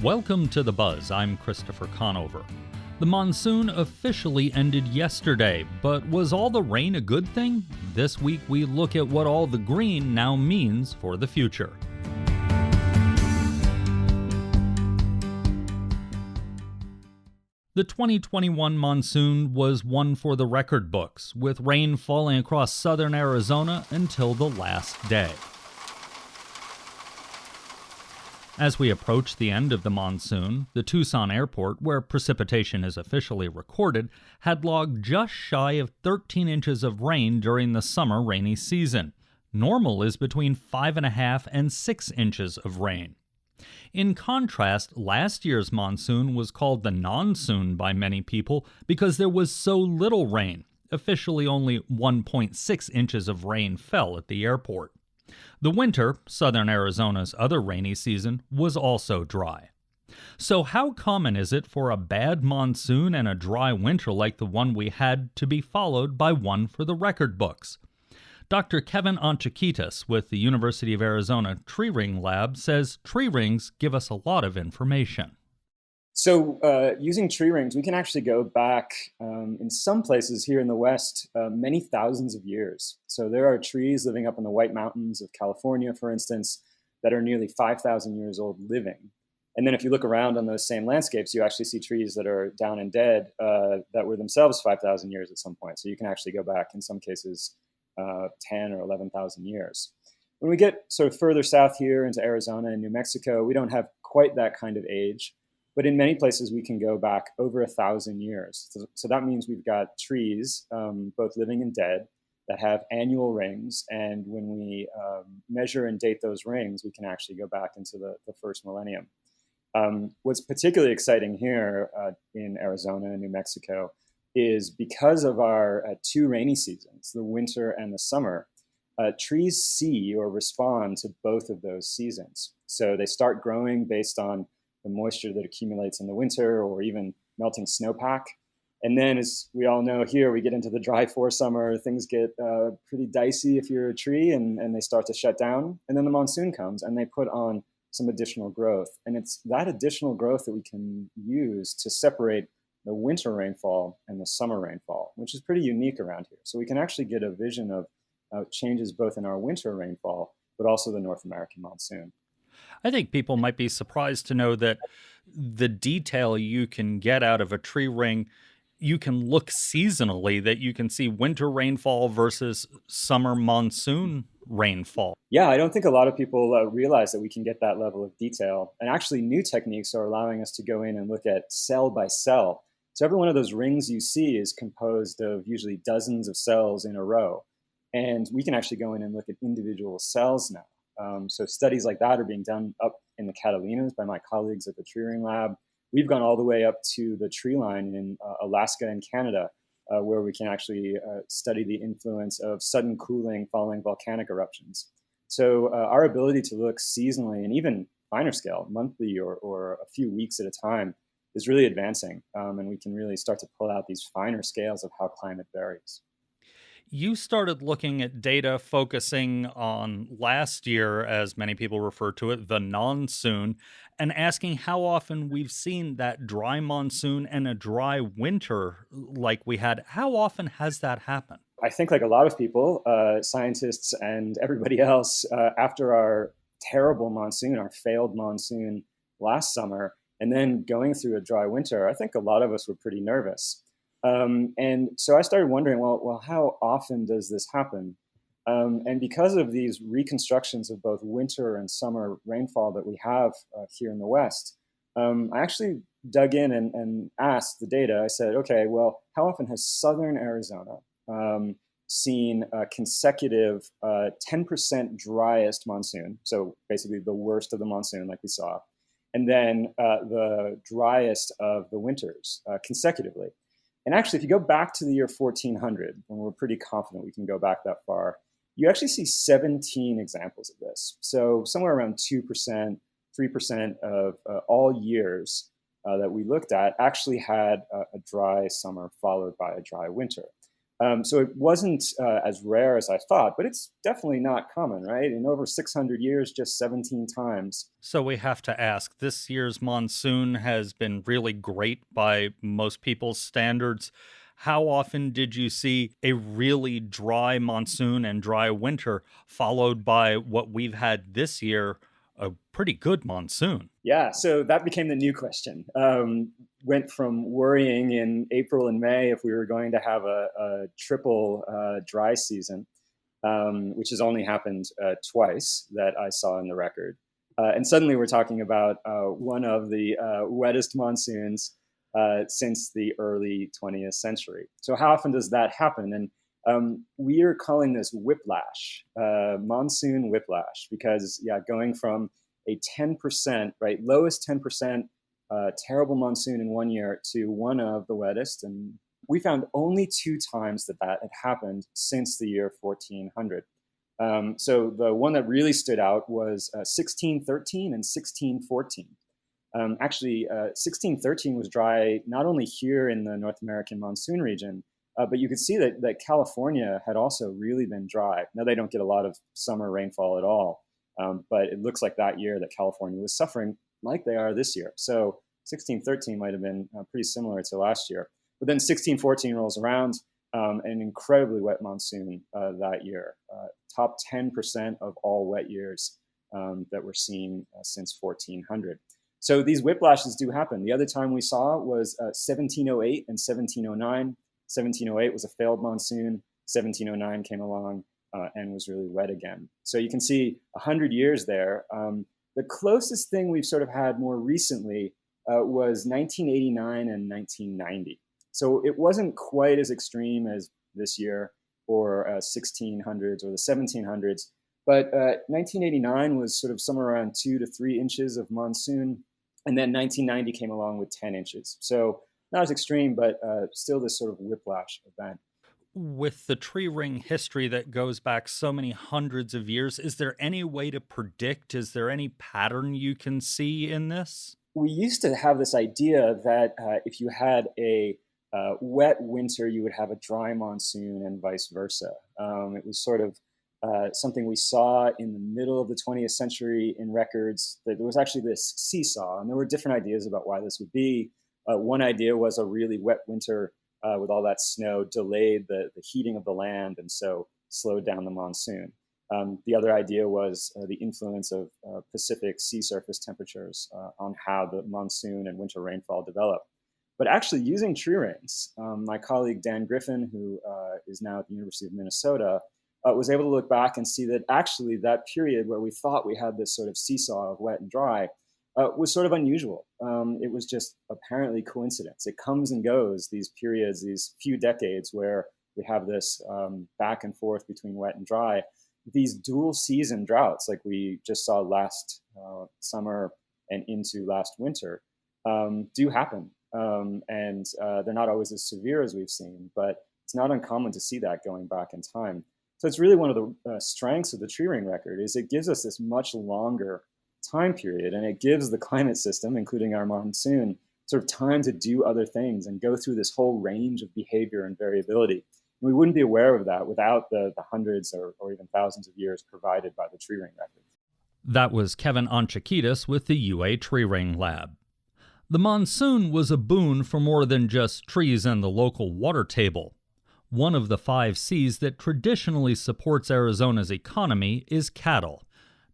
Welcome to The Buzz. I'm Christopher Conover. The monsoon officially ended yesterday, but was all the rain a good thing? This week we look at what all the green now means for the future. The 2021 monsoon was one for the record books, with rain falling across southern Arizona until the last day. As we approach the end of the monsoon, the Tucson airport, where precipitation is officially recorded, had logged just shy of 13 inches of rain during the summer rainy season. Normal is between 5.5 and 6 inches of rain. In contrast, last year's monsoon was called the nonsoon by many people because there was so little rain. Officially, only 1.6 inches of rain fell at the airport. The winter, southern Arizona's other rainy season, was also dry. So how common is it for a bad monsoon and a dry winter like the one we had to be followed by one for the record books? Dr. Kevin Onchikitas with the University of Arizona Tree Ring Lab says tree rings give us a lot of information. So using tree rings, we can actually go back in some places here in the West many thousands of years. So there are trees living up in the White Mountains of California, for instance, that are nearly 5,000 years old living. And then if you look around on those same landscapes, you actually see trees that are down and dead that were themselves 5,000 years at some point. So you can actually go back in some cases 10 or 11,000 years. When we get sort of further south here into Arizona and New Mexico, we don't have quite that kind of age. But in many places, we can go back over 1,000 years. So that means we've got trees, both living and dead, that have annual rings. And when we measure and date those rings, we can actually go back into the first millennium. What's particularly exciting here in Arizona and New Mexico is because of our two rainy seasons, the winter and the summer, trees see or respond to both of those seasons. So they start growing based on the moisture that accumulates in the winter or even melting snowpack. And then, as we all know here, we get into the dry foresummer, things get pretty dicey if you're a tree, and they start to shut down. And then the monsoon comes and they put on some additional growth. And it's that additional growth that we can use to separate the winter rainfall and the summer rainfall, which is pretty unique around here. So we can actually get a vision of changes both in our winter rainfall, but also the North American monsoon. I think people might be surprised to know that the detail you can get out of a tree ring, you can look seasonally, that you can see winter rainfall versus summer monsoon rainfall. Yeah, I don't think a lot of people realize that we can get that level of detail. And actually, new techniques are allowing us to go in and look at cell by cell. So every one of those rings you see is composed of usually dozens of cells in a row. And we can actually go in and look at individual cells now. So studies like that are being done up in the Catalinas by my colleagues at the Tree Ring Lab. We've gone all the way up to the tree line in Alaska and Canada, where we can actually study the influence of sudden cooling following volcanic eruptions. So our ability to look seasonally and even finer scale, monthly or a few weeks at a time, is really advancing. And we can really start to pull out these finer scales of how climate varies. You started looking at data focusing on last year, as many people refer to it, the nonsoon, and asking how often we've seen that dry monsoon and a dry winter like we had. How often has that happened? I think like a lot of people, scientists and everybody else, after our terrible monsoon, our failed monsoon last summer, and then going through a dry winter, I think a lot of us were pretty nervous. And so I started wondering, well, how often does this happen? And because of these reconstructions of both winter and summer rainfall that we have here in the West, I actually dug in and asked the data. I said, okay, well, how often has southern Arizona seen a consecutive 10% driest monsoon, so basically the worst of the monsoon like we saw, and then the driest of the winters consecutively? And actually, if you go back to the year 1400, and we're pretty confident we can go back that far, you actually see 17 examples of this. So somewhere around 2%, 3% of all years that we looked at actually had a dry summer followed by a dry winter. So it wasn't as rare as I thought, but it's definitely not common, right? In over 600 years, just 17 times. So we have to ask, this year's monsoon has been really great by most people's standards. How often did you see a really dry monsoon and dry winter followed by what we've had this year, a pretty good monsoon? Yeah, so that became the new question. Went from worrying in April and May if we were going to have a triple dry season, which has only happened twice that I saw in the record. And suddenly we're talking about one of the wettest monsoons since the early 20th century. So, how often does that happen? And we are calling this whiplash, monsoon whiplash, because, yeah, going from a 10%, right, lowest 10% terrible monsoon in one year to one of the wettest. And we found only two times that that had happened since the year 1400. So the one that really stood out was 1613 and 1614. Actually, 1613 was dry not only here in the North American monsoon region, but you could see that California had also really been dry. Now, they don't get a lot of summer rainfall at all, but it looks like that year that California was suffering like they are this year. So 1613 might have been pretty similar to last year. But then 1614 rolls around, an incredibly wet monsoon that year. Top 10% of all wet years that were seen since 1400. So these whiplashes do happen. The other time we saw was 1708 and 1709. 1708 was a failed monsoon. 1709 came along and was really wet again. So you can see 100 years there. The closest thing we've sort of had more recently was 1989 and 1990. So it wasn't quite as extreme as this year or 1600s or the 1700s, but 1989 was sort of somewhere around 2 to 3 inches of monsoon, and then 1990 came along with 10 inches. So not as extreme, but still this sort of whiplash event. With the tree ring history that goes back so many hundreds of years, is there any way to predict? Is there any pattern you can see in this? We used to have this idea that if you had a wet winter, you would have a dry monsoon and vice versa. It was sort of something we saw in the middle of the 20th century in records, that there was actually this seesaw, and there were different ideas about why this would be. One idea was a really wet winter with all that snow delayed the heating of the land and so slowed down the monsoon. The other idea was the influence of Pacific sea surface temperatures on how the monsoon and winter rainfall develop. But actually using tree rings, my colleague Dan Griffin, who is now at the University of Minnesota, was able to look back and see that actually that period where we thought we had this sort of seesaw of wet and dry was sort of unusual. It was just apparently coincidence. It comes and goes, these periods, these few decades where we have this back and forth between wet and dry. These dual season droughts, like we just saw last summer and into last winter, do happen. And they're not always as severe as we've seen, but it's not uncommon to see that going back in time. So it's really one of the strengths of the tree ring record is it gives us this much longer time period, and it gives the climate system, including our monsoon, sort of time to do other things and go through this whole range of behavior and variability. And we wouldn't be aware of that without the hundreds or even thousands of years provided by the tree ring record. That was Kevin Onchakidis with the UA Tree Ring Lab. The monsoon was a boon for more than just trees and the local water table. One of the 5 C's that traditionally supports Arizona's economy is cattle.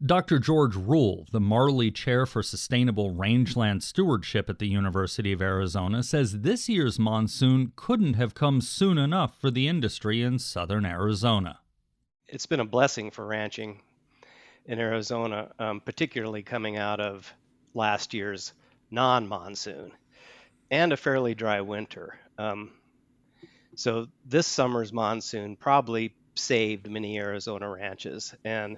Dr. George Rule, the Marley Chair for Sustainable Rangeland Stewardship at the University of Arizona, says this year's monsoon couldn't have come soon enough for the industry in southern Arizona. It's been a blessing for ranching in Arizona, particularly coming out of last year's non-monsoon and a fairly dry winter. So this summer's monsoon probably saved many Arizona ranches, and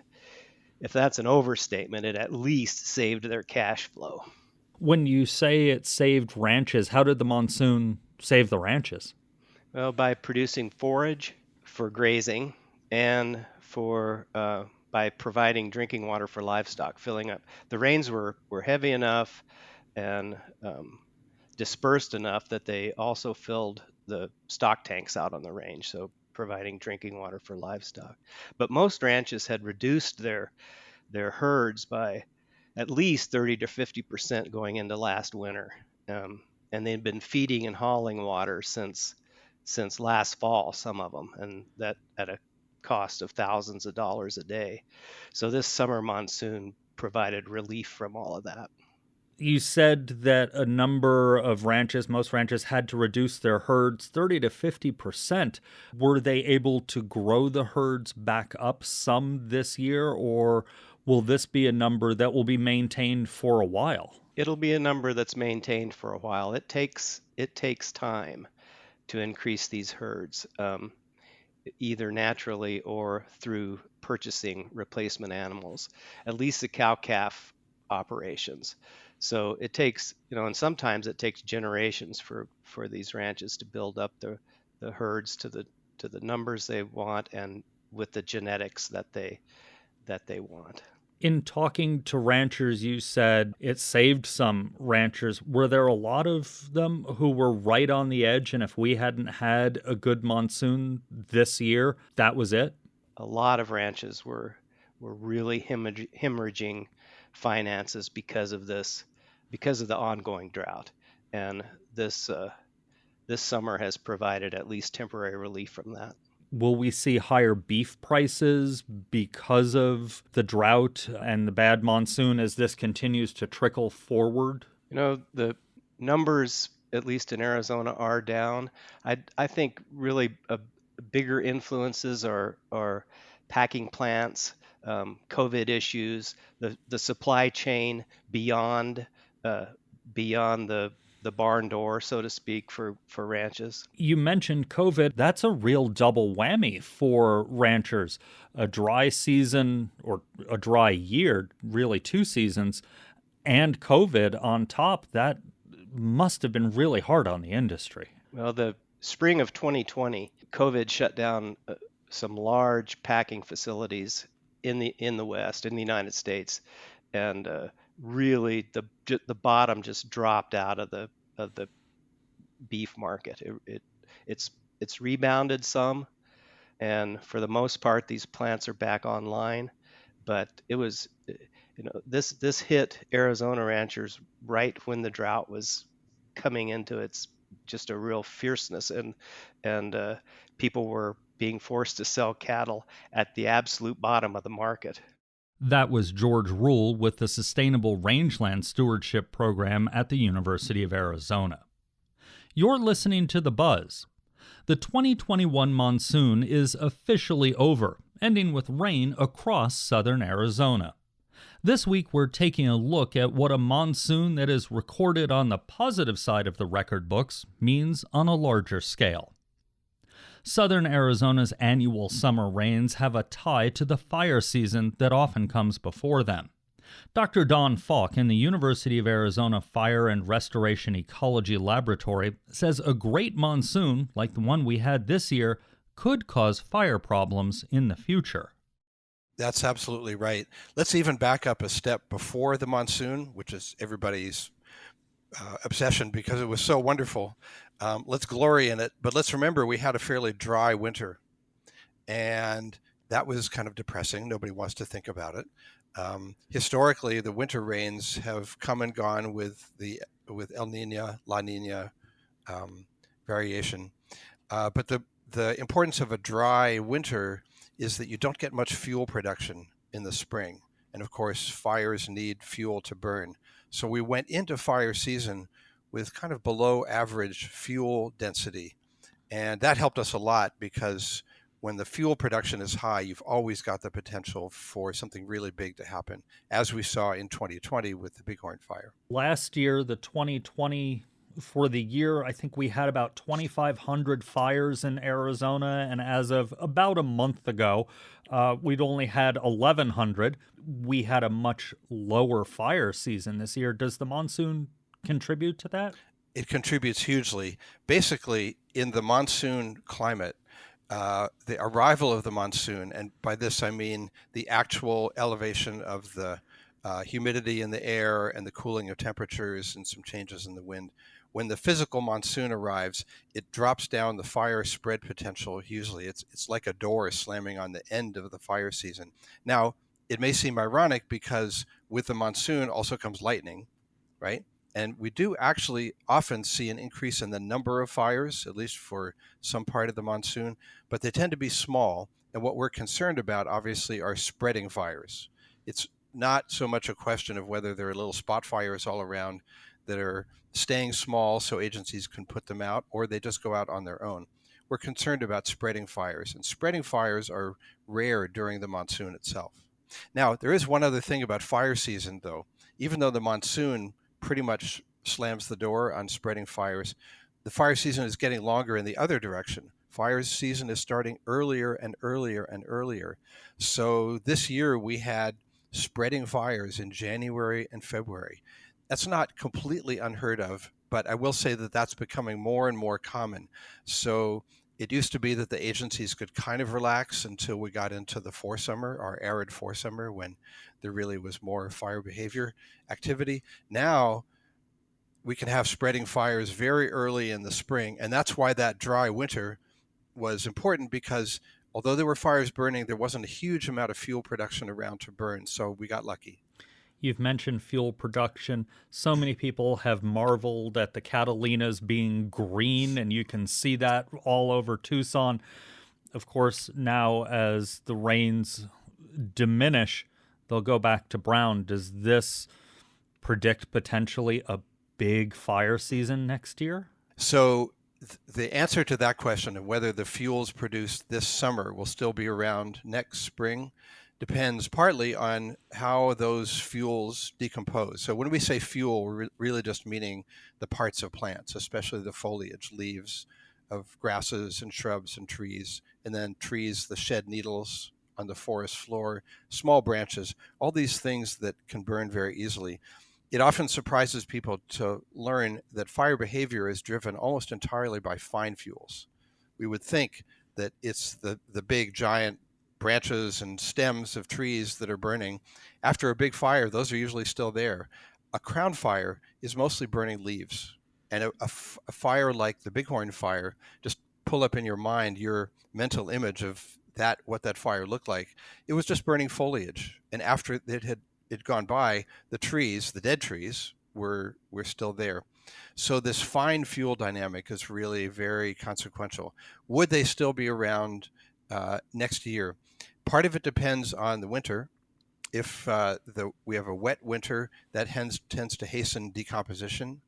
if that's an overstatement, it at least saved their cash flow. When you say it saved ranches, how did the monsoon save the ranches? Well, by producing forage for grazing and by providing drinking water for livestock, filling up. The rains were heavy enough and dispersed enough that they also filled the stock tanks out on the range. So providing drinking water for livestock. But most ranches had reduced their herds by at least 30 to 50% going into last winter. And they'd been feeding and hauling water since last fall, some of them, and that at a cost of thousands of dollars a day. So this summer monsoon provided relief from all of that. You said that a number of ranches, most ranches, had to reduce their herds 30 to 50%. Were they able to grow the herds back up some this year, or will this be a number that will be maintained for a while? It'll be a number that's maintained for a while. It takes time to increase these herds, either naturally or through purchasing replacement animals, at least the cow-calf operations. So it takes, and sometimes it takes generations for these ranches to build up the herds to the numbers they want and with the genetics that they want. In talking to ranchers, you said it saved some ranchers. Were there a lot of them who were right on the edge, and if we hadn't had a good monsoon this year, that was it? A lot of ranches were really hemorrhaging finances because of the ongoing drought. And this summer has provided at least temporary relief from that. Will we see higher beef prices because of the drought and the bad monsoon as this continues to trickle forward? The numbers, at least in Arizona, are down. I think really bigger influences are packing plants, COVID issues, the supply chain beyond the barn door, so to speak, for ranches. You mentioned COVID. That's a real double whammy for ranchers. A dry season, or a dry year, really 2 seasons, and COVID on top. That must have been really hard on the industry. Well, the spring of 2020, COVID shut down some large packing facilities in the West, in the United States, and really the bottom just dropped out of the beef market. It's rebounded some, and for the most part, these plants are back online. But it was, this hit Arizona ranchers right when the drought was coming into its just a real fierceness, and people were being forced to sell cattle at the absolute bottom of the market. That was George Rule with the Sustainable Rangeland Stewardship Program at the University of Arizona. You're listening to The Buzz. The 2021 monsoon is officially over, ending with rain across southern Arizona. This week we're taking a look at what a monsoon that is recorded on the positive side of the record books means on a larger scale. Southern Arizona's annual summer rains have a tie to the fire season that often comes before them. Dr. Don Falk in the University of Arizona Fire and Restoration Ecology Laboratory says a great monsoon, like the one we had this year, could cause fire problems in the future. That's absolutely right. Let's even back up a step before the monsoon, which is everybody's obsession because it was so wonderful. Let's glory in it, but let's remember we had a fairly dry winter, and that was kind of depressing. Nobody wants to think about it. Historically, the winter rains have come and gone with El Nino, La Nina variation, but the importance of a dry winter is that you don't get much fuel production in the spring, and of course, fires need fuel to burn. So we went into fire season with kind of below average fuel density. And that helped us a lot because when the fuel production is high, you've always got the potential for something really big to happen, as we saw in 2020 with the Bighorn fire. Last year, the 2020, for the year, I think we had about 2,500 fires in Arizona. And as of about a month ago, we'd only had 1,100. We had a much lower fire season this year. Does the monsoon contribute to that? It contributes hugely. Basically, in the monsoon climate, the arrival of the monsoon, and by this I mean the actual elevation of the humidity in the air and the cooling of temperatures and some changes in the wind, when the physical monsoon arrives, it drops down the fire spread potential. Usually it's like a door slamming on the end of the fire season. Now, it may seem ironic because with the monsoon also comes lightning, right? And we do actually often see an increase in the number of fires, at least for some part of the monsoon, but they tend to be small. And what we're concerned about, obviously, are spreading fires. It's not so much a question of whether there are little spot fires all around that are staying small so agencies can put them out, or they just go out on their own. We're concerned about spreading fires, and spreading fires are rare during the monsoon itself. Now, there is one other thing about fire season, though. Even though the monsoon pretty much slams the door on spreading fires, the fire season is getting longer in the other direction. Fire season is starting earlier and earlier and earlier. So this year we had spreading fires in January and February. That's not completely unheard of, but I will say that that's becoming more and more common. So it used to be that the agencies could kind of relax until we got into the foresummer, our arid foresummer, when there really was more fire behavior activity. Now we can have spreading fires very early in the spring, and that's why that dry winter was important, because although there were fires burning, there wasn't a huge amount of fuel production around to burn, so we got lucky. You've mentioned fuel production. So many people have marveled at the Catalinas being green, and you can see that all over Tucson. Of course, now as the rains diminish, they'll go back to brown. Does this predict potentially a big fire season next year? So the answer to that question of whether the fuels produced this summer will still be around next spring depends partly on how those fuels decompose. So when we say fuel, we're really just meaning the parts of plants, especially the foliage, leaves of grasses and shrubs and trees, and then trees, the shed needles on the forest floor, small branches, all these things that can burn very easily. It often surprises people to learn that fire behavior is driven almost entirely by fine fuels. We would think that it's the big giant branches and stems of trees that are burning. After a big fire, those are usually still there. A crown fire is mostly burning leaves. And a fire like the Bighorn fire, just pull up in your mind your mental image of that, what that fire looked like. It was just burning foliage. And after it had gone by, the trees, the dead trees, were still there. So this fine fuel dynamic is really very consequential. Would they still be around next year? Part of it depends on the winter. If we have a wet winter, that tends to hasten decomposition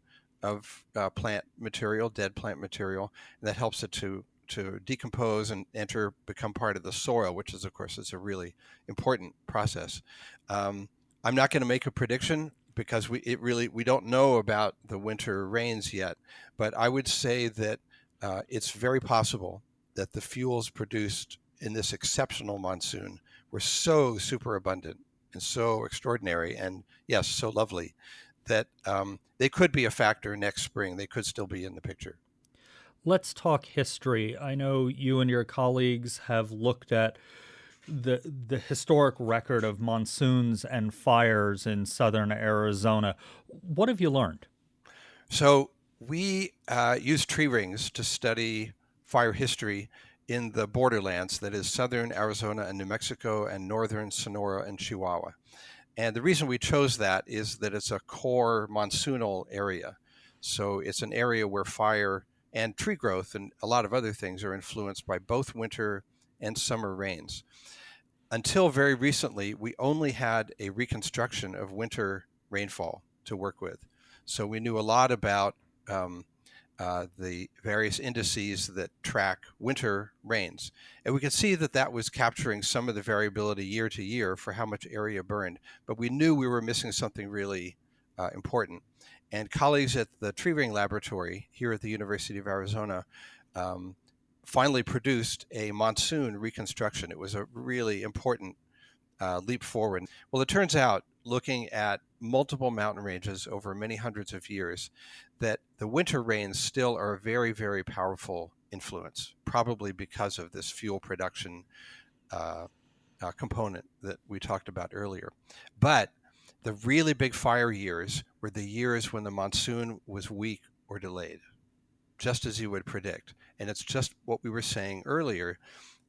of plant material, dead plant material, and that helps it to decompose and become part of the soil, which is, of course, is a really important process. I'm not going to make a prediction because we don't know about the winter rains yet, but I would say that it's very possible that the fuels produced in this exceptional monsoon were so super abundant and so extraordinary and, yes, so lovely that they could be a factor next spring. They could still be in the picture. Let's talk history. I know you and your colleagues have looked at the historic record of monsoons and fires in southern Arizona. What have you learned? So we use tree rings to study fire history in the borderlands, that is southern Arizona and New Mexico and northern Sonora and Chihuahua. And the reason we chose that is that it's a core monsoonal area. So it's an area where fire and tree growth and a lot of other things are influenced by both winter and summer rains. Until very recently, we only had a reconstruction of winter rainfall to work with. So we knew a lot about the various indices that track winter rains. And we could see that that was capturing some of the variability year to year for how much area burned. But we knew we were missing something really important. And colleagues at the Tree Ring Laboratory here at the University of Arizona finally produced a monsoon reconstruction. It was a really important leap forward. Well, it turns out, looking at multiple mountain ranges over many hundreds of years, that the winter rains still are a very, very powerful influence, probably because of this fuel production component that we talked about earlier. But the really big fire years were the years when the monsoon was weak or delayed, just as you would predict. And it's just what we were saying earlier,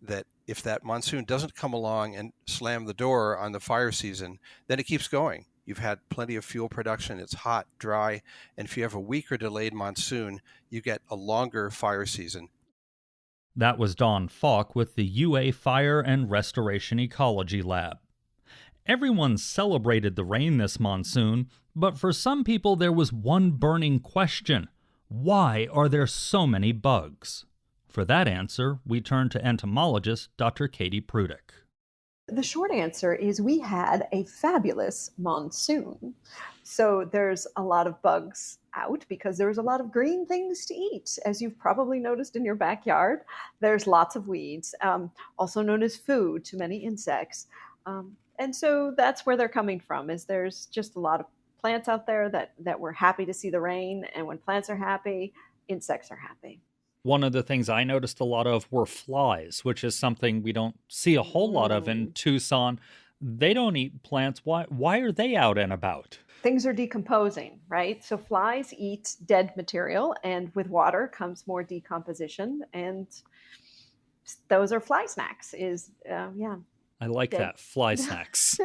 that if that monsoon doesn't come along and slam the door on the fire season, then it keeps going. You've had plenty of fuel production, it's hot, dry, and if you have a weak or delayed monsoon, you get a longer fire season. That was Don Falk with the UA Fire and Restoration Ecology Lab. Everyone celebrated the rain this monsoon, but for some people there was one burning question. Why are there so many bugs? For that answer, we turn to entomologist Dr. Katie Prudek. The short answer is we had a fabulous monsoon. So there's a lot of bugs out because there's a lot of green things to eat. As you've probably noticed in your backyard, there's lots of weeds, also known as food to many insects. And so that's where they're coming from, is there's just a lot of plants out there that we're happy to see the rain. And when plants are happy, insects are happy. One of the things I noticed a lot of were flies, which is something we don't see a whole lot of in Tucson. They don't eat plants. Why are they out and about? Things are decomposing, right? So flies eat dead material, and with water comes more decomposition, and those are fly snacks. I like that, fly snacks.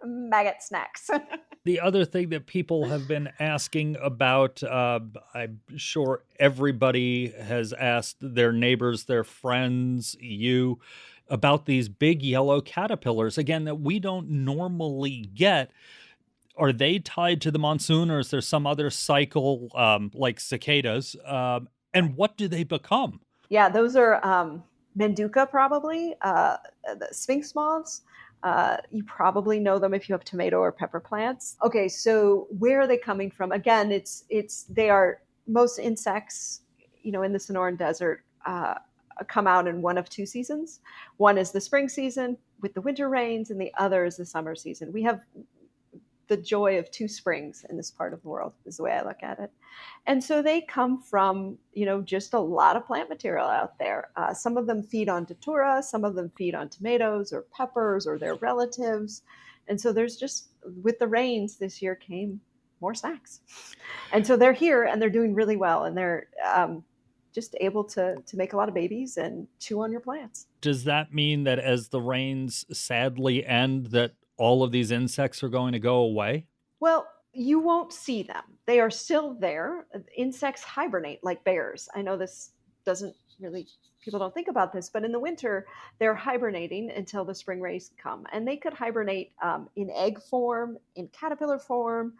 Maggot snacks. The other thing that people have been asking about, I'm sure everybody has asked their neighbors, their friends, you, about these big yellow caterpillars, again, that we don't normally get. Are they tied to the monsoon, or is there some other cycle like cicadas? And what do they become? Yeah, those are Manduca, probably, the sphinx moths. You probably know them if you have tomato or pepper plants. Okay, so where are they coming from? Again, they are most insects, in the Sonoran Desert, come out in one of two seasons. One is the spring season with the winter rains, and the other is the summer season. We have the joy of two springs in this part of the world, is the way I look at it. And so they come from, just a lot of plant material out there. Some of them feed on datura, some of them feed on tomatoes or peppers or their relatives. And so there's just, with the rains this year came more snacks. And so they're here and they're doing really well. And they're just able to make a lot of babies and chew on your plants. Does that mean that as the rains sadly end, that all of these insects are going to go away? Well, you won't see them. They are still there. Insects hibernate like bears. I know this doesn't really, people don't think about this, but in the winter, they're hibernating until the spring rains come. And they could hibernate in egg form, in caterpillar form,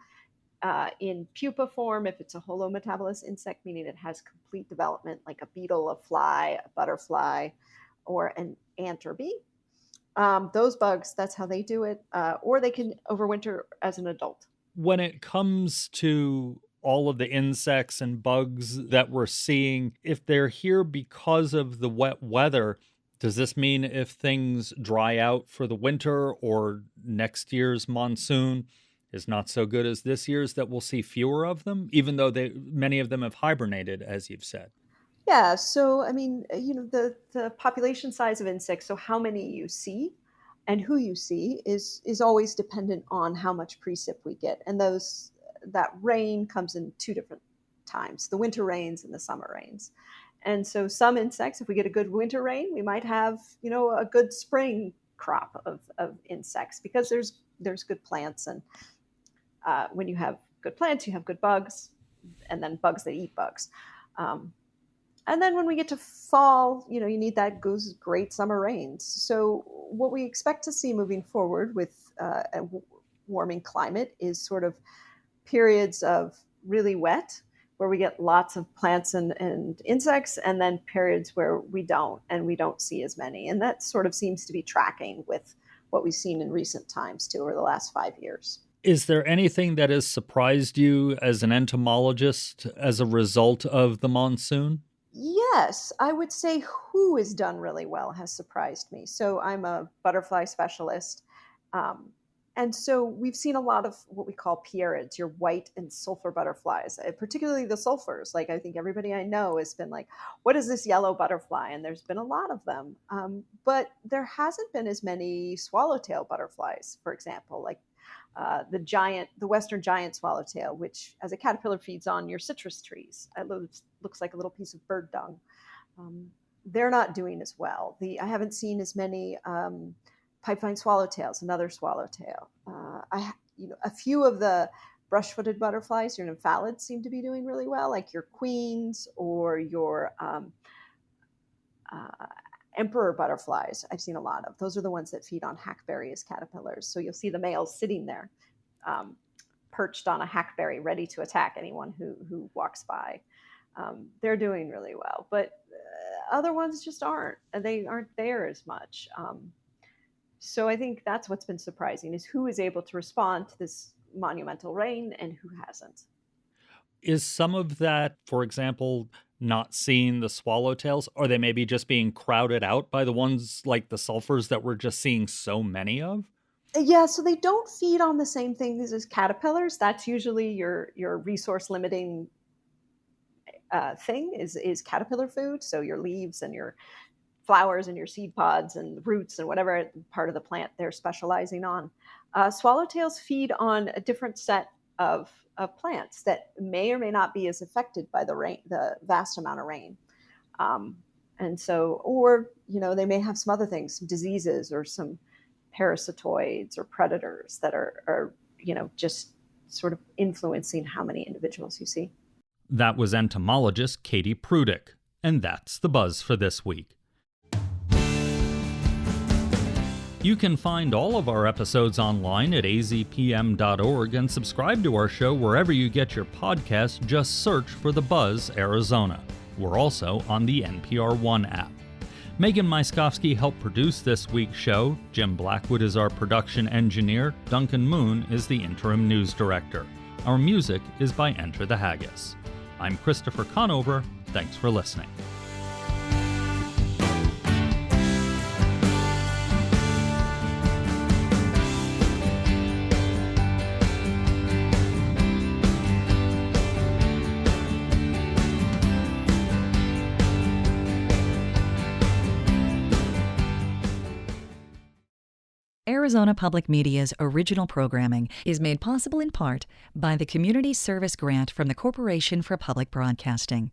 in pupa form, if it's a holometabolous insect, meaning it has complete development, like a beetle, a fly, a butterfly, or an ant or bee. Those bugs, that's how they do it. Or they can overwinter as an adult. When it comes to all of the insects and bugs that we're seeing, if they're here because of the wet weather, does this mean if things dry out for the winter or next year's monsoon is not so good as this year's, that we'll see fewer of them, even though many of them have hibernated, as you've said? Yeah, so I mean, the population size of insects, so how many you see and who you see is always dependent on how much precip we get. And that rain comes in two different times, the winter rains and the summer rains. And so some insects, if we get a good winter rain, we might have, a good spring crop of insects, because there's good plants. And when you have good plants, you have good bugs, and then bugs that eat bugs. And then when we get to fall, you need that great summer rains. So what we expect to see moving forward with a warming climate is sort of periods of really wet, where we get lots of plants and insects, and then periods where we don't see as many. And that sort of seems to be tracking with what we've seen in recent times too, over the last 5 years. Is there anything that has surprised you as an entomologist as a result of the monsoon? Yes, I would say who has done really well has surprised me. So I'm a butterfly specialist. And so we've seen a lot of what we call pierrids, your white and sulfur butterflies, particularly the sulfurs. Like, I think everybody I know has been like, what is this yellow butterfly? And there's been a lot of them. But there hasn't been as many swallowtail butterflies, for example. Like, the western giant swallowtail, which as a caterpillar feeds on your citrus trees. It looks like a little piece of bird dung. They're not doing as well. I haven't seen as many pipevine swallowtails, another swallowtail. A few of the brush-footed butterflies, your nymphalids, seem to be doing really well, like your queens or your emperor butterflies. I've seen a lot of. Those are the ones that feed on hackberry as caterpillars. So you'll see the males sitting there, perched on a hackberry, ready to attack anyone who walks by. They're doing really well, but other ones just aren't. They aren't there as much. So I think that's what's been surprising, is who is able to respond to this monumental rain and who hasn't. Is some of that, for example, not seeing the swallowtails? Are they maybe just being crowded out by the ones like the sulfurs that we're just seeing so many of? Yeah, so they don't feed on the same things as caterpillars. That's usually your resource limiting thing is caterpillar food. So your leaves and your flowers and your seed pods and roots and whatever part of the plant they're specializing on. Swallowtails feed on a different set of plants that may or may not be as affected by the vast amount of rain. And so, or, they may have some other things, some diseases or some parasitoids or predators that are just sort of influencing how many individuals you see. That was entomologist Katie Prudick, and that's the buzz for this week. You can find all of our episodes online at azpm.org and subscribe to our show wherever you get your podcasts. Just search for The Buzz Arizona. We're also on the NPR One app. Megan Myskowski helped produce this week's show. Jim Blackwood is our production engineer. Duncan Moon is the interim news director. Our music is by Enter the Haggis. I'm Christopher Conover. Thanks for listening. Arizona Public Media's original programming is made possible in part by the Community Service Grant from the Corporation for Public Broadcasting.